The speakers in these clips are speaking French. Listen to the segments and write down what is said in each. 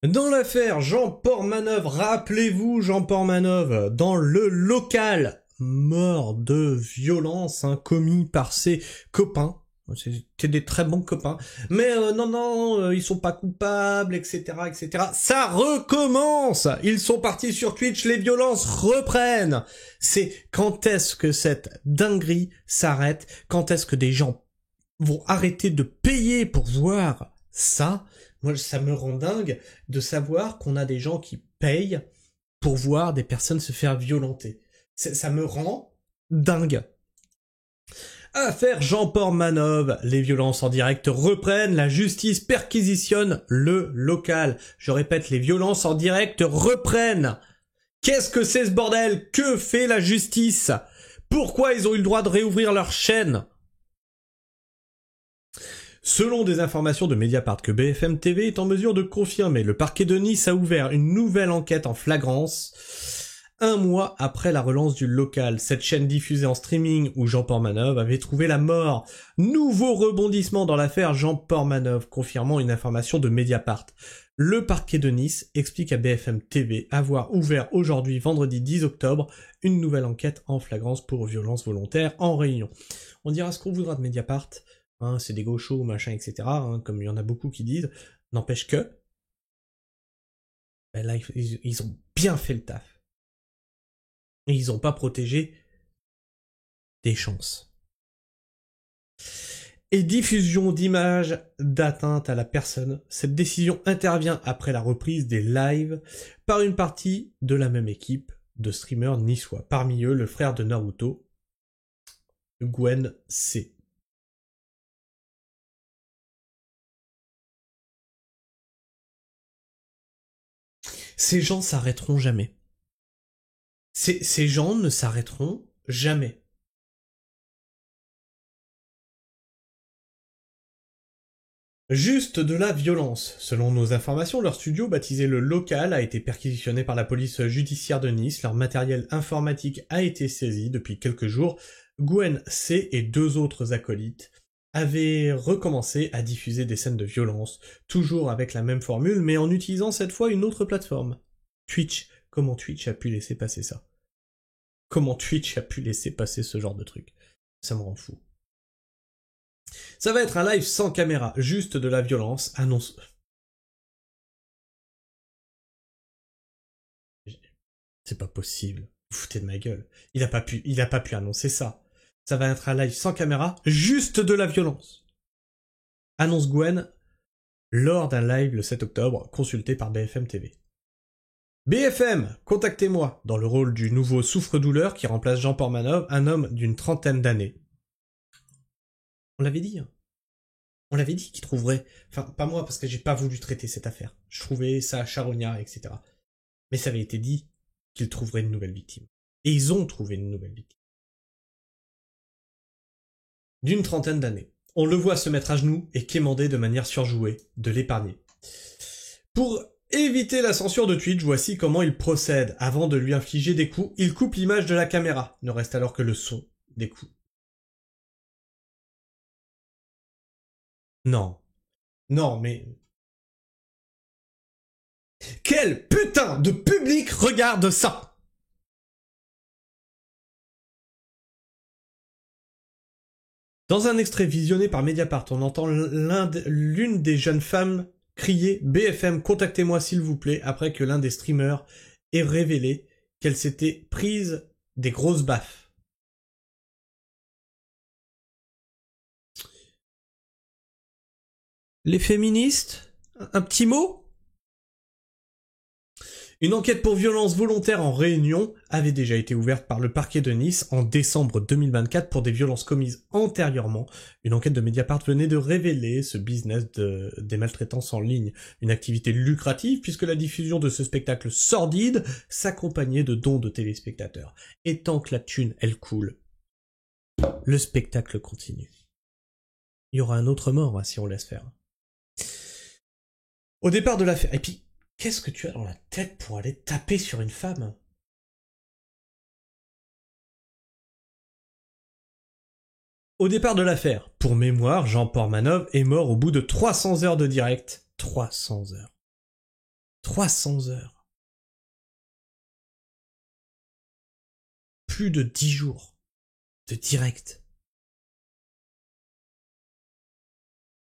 Dans l'affaire Jean Portmanov, rappelez-vous Jean Portmanov, dans le local, mort de violence commis par ses copains. C'était des très bons copains. Mais non, ils sont pas coupables, etc., etc. Ça recommence. Ils sont partis sur Twitch, les violences reprennent. C'est quand est-ce que cette dinguerie s'arrête? Quand est-ce que des gens vont arrêter de payer pour voir ça? Moi, ça me rend dingue de savoir qu'on a des gens qui payent pour voir des personnes se faire violenter. Ça me rend dingue. Affaire Jean Portmanov, les violences en direct reprennent, la justice perquisitionne le local. Je répète, les violences en direct reprennent. Qu'est-ce que c'est ce bordel? Que fait la justice? Pourquoi ils ont eu le droit de réouvrir leur chaîne? Selon des informations de Mediapart que BFM TV est en mesure de confirmer, le parquet de Nice a ouvert une nouvelle enquête en flagrance 1 mois après la relance du local. Cette chaîne diffusée en streaming où Jean Portmanov avait trouvé la mort. Nouveau rebondissement dans l'affaire Jean Portmanov, confirmant une information de Mediapart. Le parquet de Nice explique à BFM TV avoir ouvert aujourd'hui, vendredi 10 octobre, une nouvelle enquête en flagrance pour violence volontaire en Réunion. On dira ce qu'on voudra de Mediapart. C'est des gauchos, machin, etc., comme il y en a beaucoup qui disent, n'empêche que, là, ils ont bien fait le taf. Et ils n'ont pas protégé des chances. Et diffusion d'images d'atteinte à la personne, cette décision intervient après la reprise des lives par une partie de la même équipe de streamers niçois. Parmi eux, le frère de Naruto, Gwen C. Ces gens s'arrêteront jamais. Ces gens ne s'arrêteront jamais. Juste de la violence. Selon nos informations, leur studio, baptisé Le Local, a été perquisitionné par la police judiciaire de Nice. Leur matériel informatique a été saisi depuis quelques jours. Gwen C et 2 autres acolytes avaient recommencé à diffuser des scènes de violence, toujours avec la même formule, mais en utilisant cette fois une autre plateforme. Twitch. Comment Twitch a pu laisser passer ça? Comment Twitch a pu laisser passer ce genre de truc? Ça me rend fou. Ça va être un live sans caméra, juste de la violence, annonce... C'est pas possible. Vous foutez de ma gueule. Il a pas pu annoncer ça. Ça va être un live sans caméra, juste de la violence. Annonce Gwen lors d'un live le 7 octobre, consulté par BFM TV. BFM, contactez-moi, dans le rôle du nouveau souffre-douleur qui remplace Jean Portmanov, un homme d'une 30aine d'années. On l'avait dit. On l'avait dit qu'il trouverait... Enfin, pas moi, parce que j'ai pas voulu traiter cette affaire. Je trouvais ça charognard, etc. Mais ça avait été dit qu'ils trouveraient une nouvelle victime. Et ils ont trouvé une nouvelle victime. D'une 30aine d'années. On le voit se mettre à genoux et quémander de manière surjouée, de l'épargner. Pour éviter la censure de Twitch, voici comment il procède. Avant de lui infliger des coups, il coupe l'image de la caméra. Ne reste alors que le son des coups. Non. Non, mais... Quel putain de public regarde ça? Dans un extrait visionné par Mediapart, on entend l'une des jeunes femmes crier « BFM, contactez-moi s'il vous plaît » après que l'un des streamers ait révélé qu'elle s'était prise des grosses baffes. Les féministes? Un petit mot? Une enquête pour violence volontaire en Réunion avait déjà été ouverte par le parquet de Nice en décembre 2024 pour des violences commises antérieurement. Une enquête de Mediapart venait de révéler ce business des maltraitances en ligne. Une activité lucrative puisque la diffusion de ce spectacle sordide s'accompagnait de dons de téléspectateurs. Et tant que la thune, elle coule, le spectacle continue. Il y aura un autre mort si on laisse faire. Au départ de l'affaire... Et puis... Qu'est-ce que tu as dans la tête pour aller taper sur une femme? Au départ de l'affaire, pour mémoire, Jean Portmanov est mort au bout de 300 heures de direct. 300 heures. 300 heures. Plus de 10 jours de direct.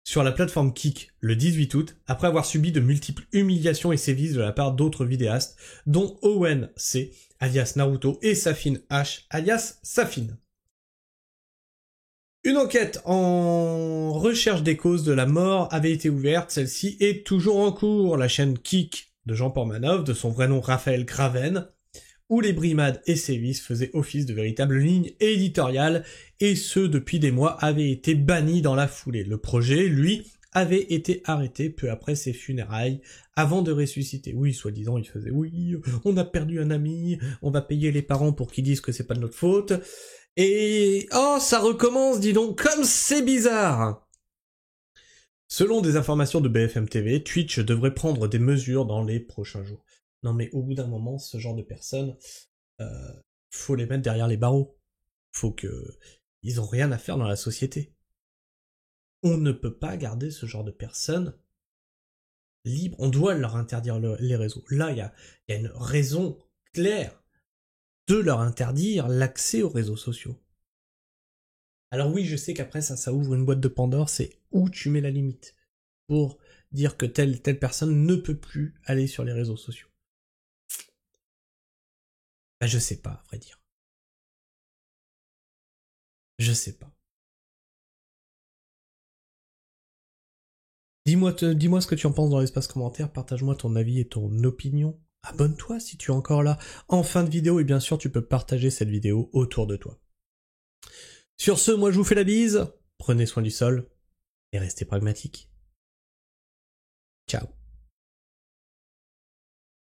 Sur la plateforme Kick, le 18 août, après avoir subi de multiples humiliations et sévices de la part d'autres vidéastes, dont Owen C, alias Naruto, et Safin H, alias Safin. Une enquête en recherche des causes de la mort avait été ouverte, celle-ci est toujours en cours. La chaîne Kick de Jean Portmanov, de son vrai nom Raphaël Graven, où les brimades et sévices faisaient office de véritable ligne éditoriale, et ce depuis des mois, avait été banni dans la foulée. Le projet, lui, avait été arrêté peu après ses funérailles, avant de ressusciter. Oui, soi-disant, il faisait « Oui, on a perdu un ami, on va payer les parents pour qu'ils disent que c'est pas de notre faute. » Et... oh, ça recommence, dis donc, comme c'est bizarre! Selon des informations de BFM TV, Twitch devrait prendre des mesures dans les prochains jours. Non mais au bout d'un moment, ce genre de personnes, faut les mettre derrière les barreaux. Faut que... ils ont rien à faire dans la société. On ne peut pas garder ce genre de personnes libres. On doit leur interdire les réseaux. Là, il y a une raison claire de leur interdire l'accès aux réseaux sociaux. Alors oui, je sais qu'après ça ouvre une boîte de Pandore, c'est où tu mets la limite pour dire que telle personne ne peut plus aller sur les réseaux sociaux. Ben, je sais pas, à vrai dire. Je sais pas. Dis-moi ce que tu en penses dans l'espace commentaire, partage-moi ton avis et ton opinion. Abonne-toi si tu es encore là en fin de vidéo et bien sûr tu peux partager cette vidéo autour de toi. Sur ce, moi je vous fais la bise, prenez soin du sol et restez pragmatiques. Ciao.